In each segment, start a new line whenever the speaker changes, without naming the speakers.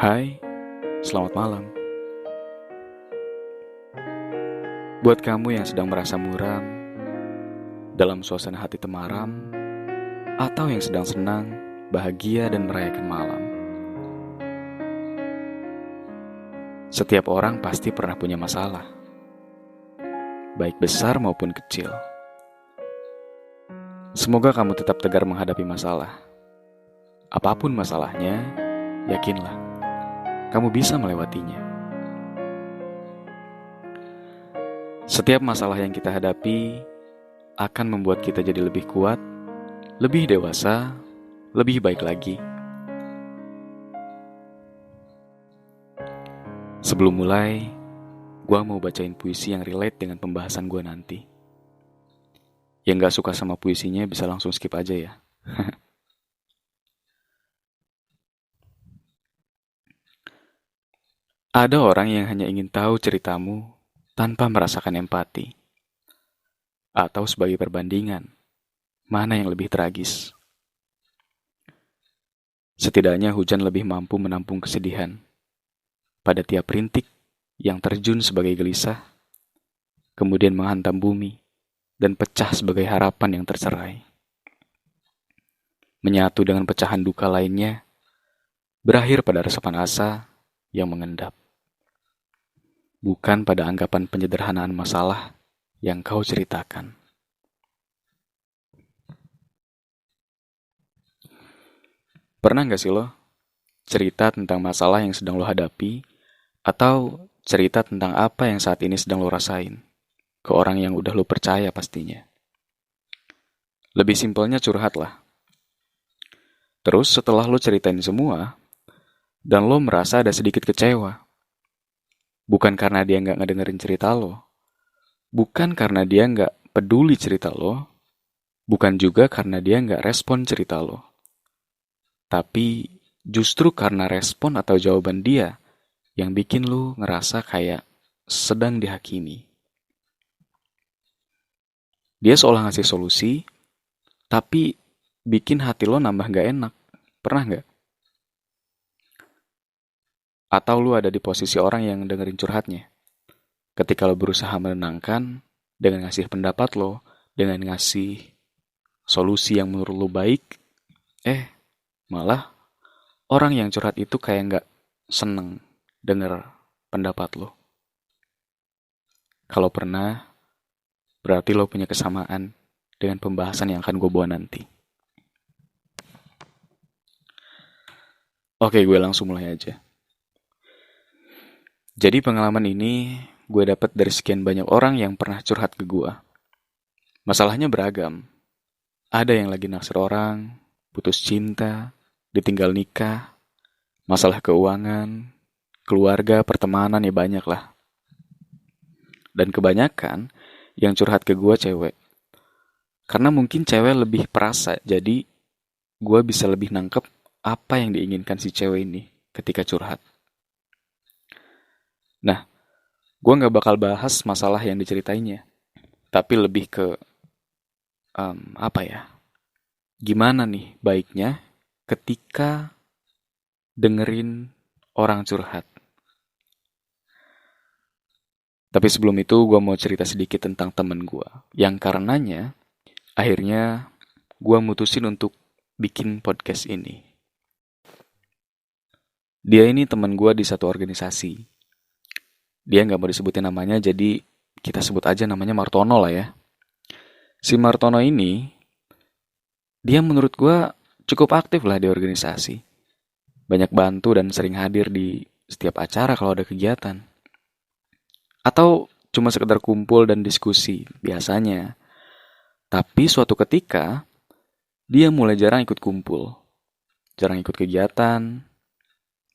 Hai, selamat malam. Buat kamu yang sedang merasa muram, dalam suasana hati temaram, atau yang sedang senang, bahagia, dan merayakan malam. Setiap orang pasti pernah punya masalah, baik besar maupun kecil. Semoga kamu tetap tegar menghadapi masalah. Apapun masalahnya, yakinlah, kamu bisa melewatinya. Setiap masalah yang kita hadapi akan membuat kita jadi lebih kuat, lebih dewasa, lebih baik lagi. Sebelum mulai, gua mau bacain puisi yang relate dengan pembahasan gua nanti. Yang gak suka sama puisinya bisa langsung skip aja ya. Ada orang yang hanya ingin tahu ceritamu tanpa merasakan empati. Atau sebagai perbandingan, mana yang lebih tragis? Setidaknya hujan lebih mampu menampung kesedihan pada tiap rintik yang terjun sebagai gelisah, kemudian menghantam bumi dan pecah sebagai harapan yang tercerai. Menyatu dengan pecahan duka lainnya, berakhir pada resapan asa yang mengendap. Bukan pada anggapan penyederhanaan masalah yang kau ceritakan. Pernah gak sih lo cerita tentang masalah yang sedang lo hadapi, atau cerita tentang apa yang saat ini sedang lo rasain ke orang yang udah lo percaya pastinya? Lebih simpelnya curhat lah. Terus setelah lo ceritain semua, dan lo merasa ada sedikit kecewa. Bukan karena dia gak ngedengerin cerita lo, bukan karena dia gak peduli cerita lo, bukan juga karena dia gak respon cerita lo. Tapi justru karena respon atau jawaban dia yang bikin lo ngerasa kayak sedang dihakimi. Dia seolah ngasih solusi, tapi bikin hati lo nambah gak enak. Pernah gak? Atau lo ada di posisi orang yang dengerin curhatnya. Ketika lo berusaha menenangkan, dengan ngasih pendapat lo, dengan ngasih solusi yang menurut lo baik, malah orang yang curhat itu kayak gak seneng denger pendapat lo. Kalau pernah, berarti lo punya kesamaan dengan pembahasan yang akan gue bawa nanti. Oke, gue langsung mulai aja. Jadi pengalaman ini gue dapat dari sekian banyak orang yang pernah curhat ke gue. Masalahnya beragam. Ada yang lagi naksir orang, putus cinta, ditinggal nikah, masalah keuangan, keluarga, pertemanan, ya banyak lah. Dan kebanyakan yang curhat ke gue cewek. Karena mungkin cewek lebih perasa, jadi gue bisa lebih nangkep apa yang diinginkan si cewek ini ketika curhat. Nah, gue gak bakal bahas masalah yang diceritainnya, tapi lebih ke, gimana nih baiknya ketika dengerin orang curhat. Tapi sebelum itu gue mau cerita sedikit tentang temen gue, yang karenanya akhirnya gue mutusin untuk bikin podcast ini. Dia ini temen gue di satu organisasi. Dia gak mau disebutin namanya, jadi kita sebut aja namanya Martono lah ya. Si Martono ini, dia menurut gue cukup aktif lah di organisasi. Banyak bantu dan sering hadir di setiap acara kalau ada kegiatan. Atau cuma sekedar kumpul dan diskusi, biasanya. Tapi suatu ketika, dia mulai jarang ikut kumpul. Jarang ikut kegiatan,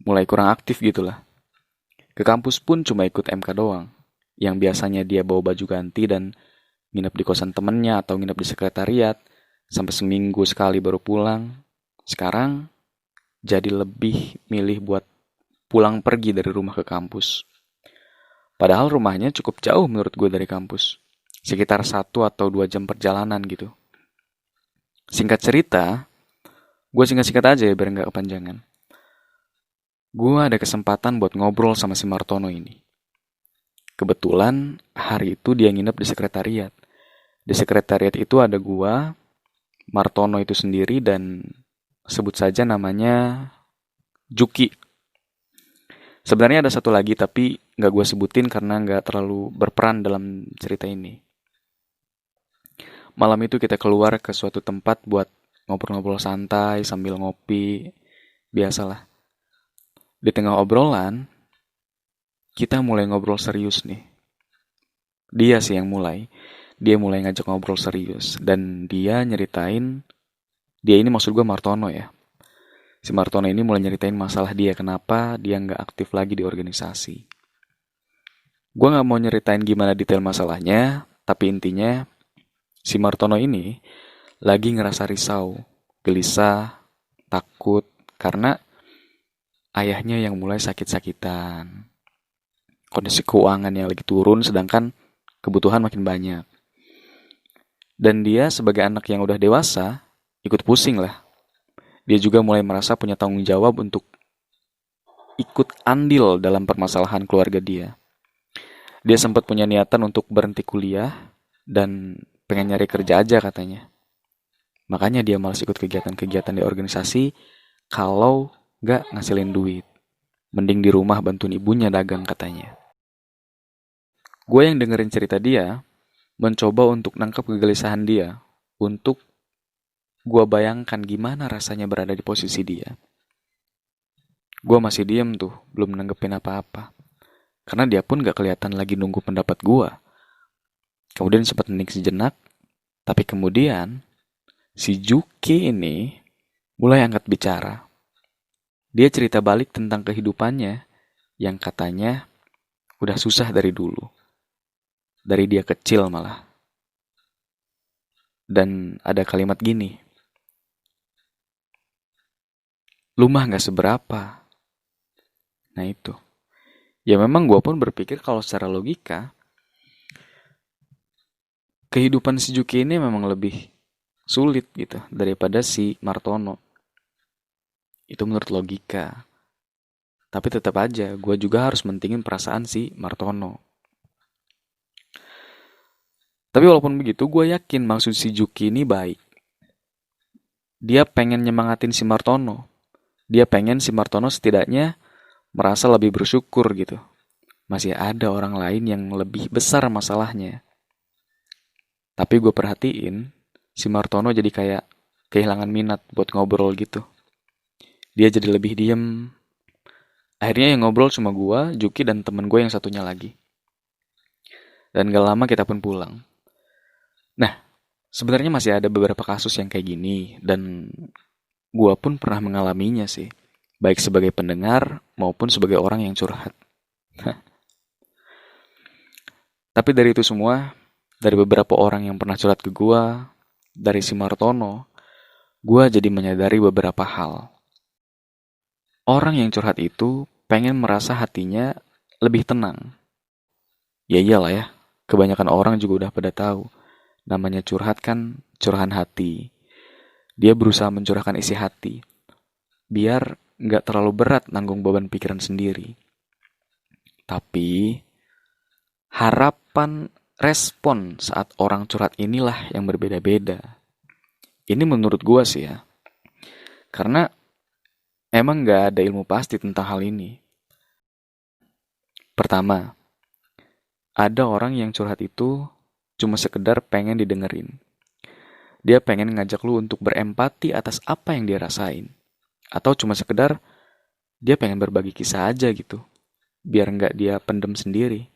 mulai kurang aktif gitulah. Ke kampus pun cuma ikut MK doang. Yang biasanya dia bawa baju ganti dan nginep di kosan temennya atau nginep di sekretariat. Sampai seminggu sekali baru pulang. Sekarang jadi lebih milih buat pulang pergi dari rumah ke kampus. Padahal rumahnya cukup jauh menurut gue dari kampus. Sekitar 1 atau 2 jam perjalanan gitu. Singkat cerita, gue singkat-singkat aja ya biar gak kepanjangan. gue ada kesempatan buat ngobrol sama si Martono ini. Kebetulan hari itu dia nginep di sekretariat. Di sekretariat itu ada gua, Martono itu sendiri, dan sebut saja namanya Juki. Sebenarnya ada satu lagi tapi nggak gue sebutin karena nggak terlalu berperan dalam cerita ini. Malam itu kita keluar ke suatu tempat buat ngobrol-ngobrol santai sambil ngopi. Biasalah. Di tengah obrolan, kita mulai ngobrol serius nih. Dia sih yang mulai. Dia mulai ngajak ngobrol serius. Dan dia nyeritain, dia ini maksud gue Martono ya. Si Martono ini mulai nyeritain masalah dia, kenapa dia nggak aktif lagi di organisasi. Gue nggak mau nyeritain gimana detail masalahnya, tapi intinya si Martono ini lagi ngerasa risau, gelisah, takut, karena ayahnya yang mulai sakit-sakitan. Kondisi keuangan yang lagi turun, sedangkan kebutuhan makin banyak. Dan dia sebagai anak yang udah dewasa, ikut pusing lah. Dia juga mulai merasa punya tanggung jawab untuk ikut andil dalam permasalahan keluarga dia. Dia sempat punya niatan untuk berhenti kuliah dan pengen nyari kerja aja katanya. Makanya dia malas ikut kegiatan-kegiatan di organisasi kalau gak ngasilin duit. Mending di rumah bantuin ibunya dagang katanya. Gue yang dengerin cerita dia, mencoba untuk nangkep kegelisahan dia, untuk gue bayangkan gimana rasanya berada di posisi dia. Gue masih diem tuh, belum nanggepin apa-apa. Karena dia pun gak kelihatan lagi nunggu pendapat gue. Kemudian sempat hening sejenak, tapi kemudian si Juki ini mulai angkat bicara. Dia cerita balik tentang kehidupannya yang katanya udah susah dari dulu. Dari dia kecil malah. Dan ada kalimat gini, lu mah gak seberapa. Nah itu. Ya memang gue pun berpikir kalau secara logika, kehidupan si Juki ini memang lebih sulit gitu daripada si Martono. Itu menurut logika. Tapi tetap aja, gue juga harus mentingin perasaan si Martono. Tapi walaupun begitu, gue yakin maksud si Juki ini baik. Dia pengen nyemangatin si Martono. Dia pengen si Martono setidaknya merasa lebih bersyukur gitu. Masih ada orang lain yang lebih besar masalahnya. Tapi gue perhatiin, si Martono jadi kayak kehilangan minat buat ngobrol gitu. Dia jadi lebih diem. Akhirnya yang ngobrol cuma gue, Juki, dan temen gue yang satunya lagi. Dan gak lama kita pun pulang. Nah, sebenarnya masih ada beberapa kasus yang kayak gini, dan gue pun pernah mengalaminya sih. Baik sebagai pendengar maupun sebagai orang yang curhat. Tapi dari itu semua, dari beberapa orang yang pernah curhat ke gue, dari si Martono, gue jadi menyadari beberapa hal. Orang yang curhat itu pengen merasa hatinya lebih tenang. Ya iyalah ya, kebanyakan orang juga udah pada tahu. Namanya curhat kan curahan hati. Dia berusaha mencurahkan isi hati, biar nggak terlalu berat nanggung beban pikiran sendiri. Tapi, harapan respon saat orang curhat inilah yang berbeda-beda. Ini menurut gua sih ya. Karena emang nggak ada ilmu pasti tentang hal ini. Pertama, ada orang yang curhat itu cuma sekedar pengen didengerin. Dia pengen ngajak lu untuk berempati atas apa yang dia rasain. Atau cuma sekedar dia pengen berbagi kisah aja gitu. Biar nggak dia pendem sendiri.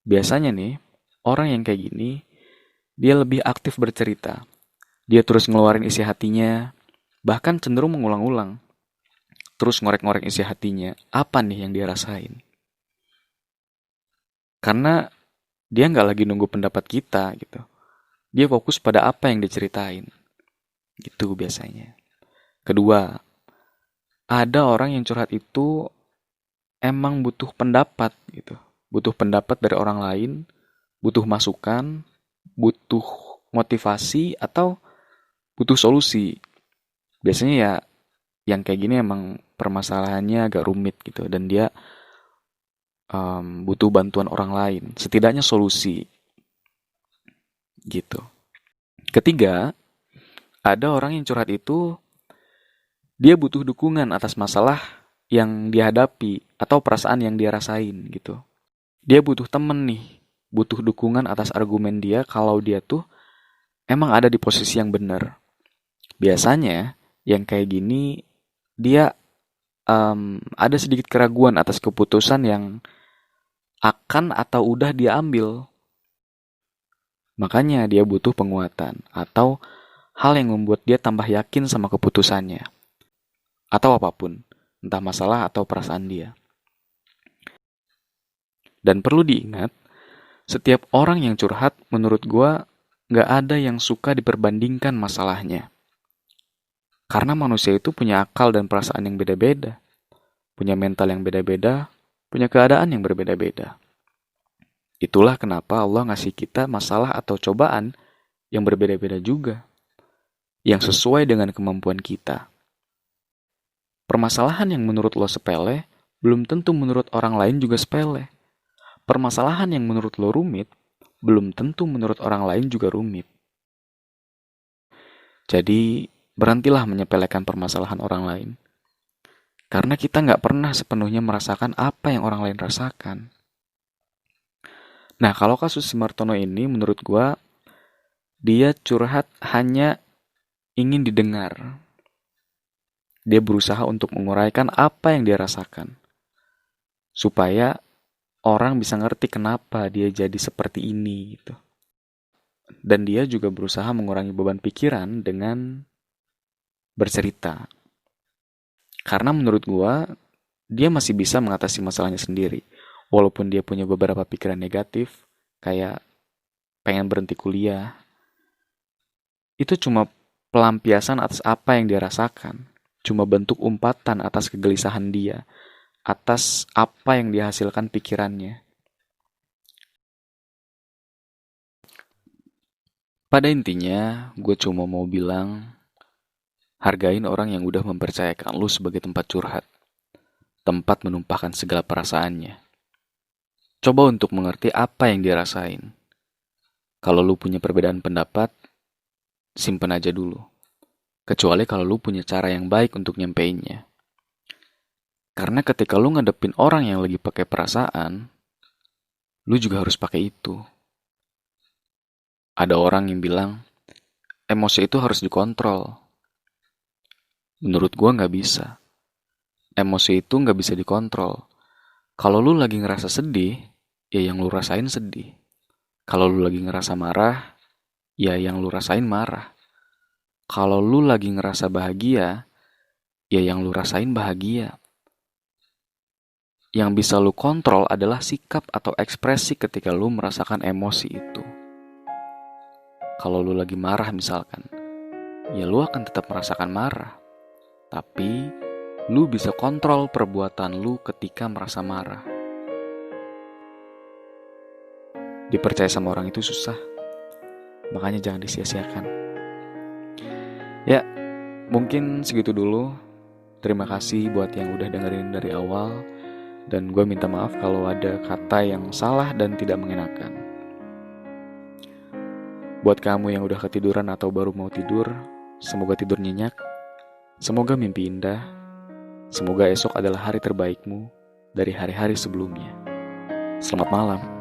Biasanya nih, orang yang kayak gini, dia lebih aktif bercerita. Dia terus ngeluarin isi hatinya, bahkan cenderung mengulang-ulang. Terus ngorek-ngorek isi hatinya, apa nih yang dia rasain. Karena dia nggak lagi nunggu pendapat kita gitu. Dia fokus pada apa yang diceritain. Gitu biasanya. Kedua, ada orang yang curhat itu emang butuh pendapat gitu. Butuh pendapat dari orang lain, butuh masukan, butuh motivasi, atau butuh solusi. Biasanya ya yang kayak gini emang permasalahannya agak rumit gitu, dan dia butuh bantuan orang lain, setidaknya solusi gitu. Ketiga, ada orang yang curhat itu dia butuh dukungan atas masalah yang dihadapi atau perasaan yang dia rasain gitu. Dia butuh temen nih, butuh dukungan atas argumen dia kalau dia tuh emang ada di posisi yang benar. Biasanya yang kayak gini dia ada sedikit keraguan atas keputusan yang akan atau udah dia ambil. Makanya dia butuh penguatan atau hal yang membuat dia tambah yakin sama keputusannya. Atau apapun, entah masalah atau perasaan dia. Dan perlu diingat, setiap orang yang curhat menurut gua gak ada yang suka diperbandingkan masalahnya. Karena manusia itu punya akal dan perasaan yang beda-beda. Punya mental yang beda-beda, punya keadaan yang berbeda-beda. Itulah kenapa Allah ngasih kita masalah atau cobaan yang berbeda-beda juga. Yang sesuai dengan kemampuan kita. Permasalahan yang menurut lo sepele, belum tentu menurut orang lain juga sepele. Permasalahan yang menurut lo rumit, belum tentu menurut orang lain juga rumit. Jadi, berhentilah menyepelekan permasalahan orang lain. Karena kita nggak pernah sepenuhnya merasakan apa yang orang lain rasakan. Nah, kalau kasus si Martono ini menurut gua, dia curhat hanya ingin didengar. Dia berusaha untuk menguraikan apa yang dia rasakan. Supaya orang bisa ngerti kenapa dia jadi seperti ini gitu. Dan dia juga berusaha mengurangi beban pikiran dengan bercerita. Karena menurut gua, dia masih bisa mengatasi masalahnya sendiri. Walaupun dia punya beberapa pikiran negatif, kayak pengen berhenti kuliah. Itu cuma pelampiasan atas apa yang dia rasakan. Cuma bentuk umpatan atas kegelisahan dia. Atas apa yang dihasilkan pikirannya. Pada intinya, gue cuma mau bilang, hargain orang yang udah mempercayakan lu sebagai tempat curhat. Tempat menumpahkan segala perasaannya. Coba untuk mengerti apa yang dia rasain. Kalau lu punya perbedaan pendapat, simpen aja dulu. Kecuali kalau lu punya cara yang baik untuk nyampeinnya. Karena ketika lu ngadepin orang yang lagi pakai perasaan, lu juga harus pakai itu. Ada orang yang bilang, emosi itu harus dikontrol. Menurut gua nggak bisa. Emosi itu nggak bisa dikontrol. Kalau lu lagi ngerasa sedih, ya yang lu rasain sedih. Kalau lu lagi ngerasa marah, ya yang lu rasain marah. Kalau lu lagi ngerasa bahagia, ya yang lu rasain bahagia. Yang bisa lu kontrol adalah sikap atau ekspresi ketika lu merasakan emosi itu. Kalau lu lagi marah misalkan, ya lu akan tetap merasakan marah. Tapi, lu bisa kontrol perbuatan lu ketika merasa marah. Dipercaya sama orang itu susah. Makanya jangan disia-siakan. Ya, mungkin segitu dulu. Terima kasih buat yang udah dengerin dari awal. Dan gue minta maaf kalau ada kata yang salah dan tidak mengenakan. Buat kamu yang udah ketiduran atau baru mau tidur, semoga tidur nyenyak. Semoga mimpi indah. Semoga esok adalah hari terbaikmu dari hari-hari sebelumnya. Selamat malam.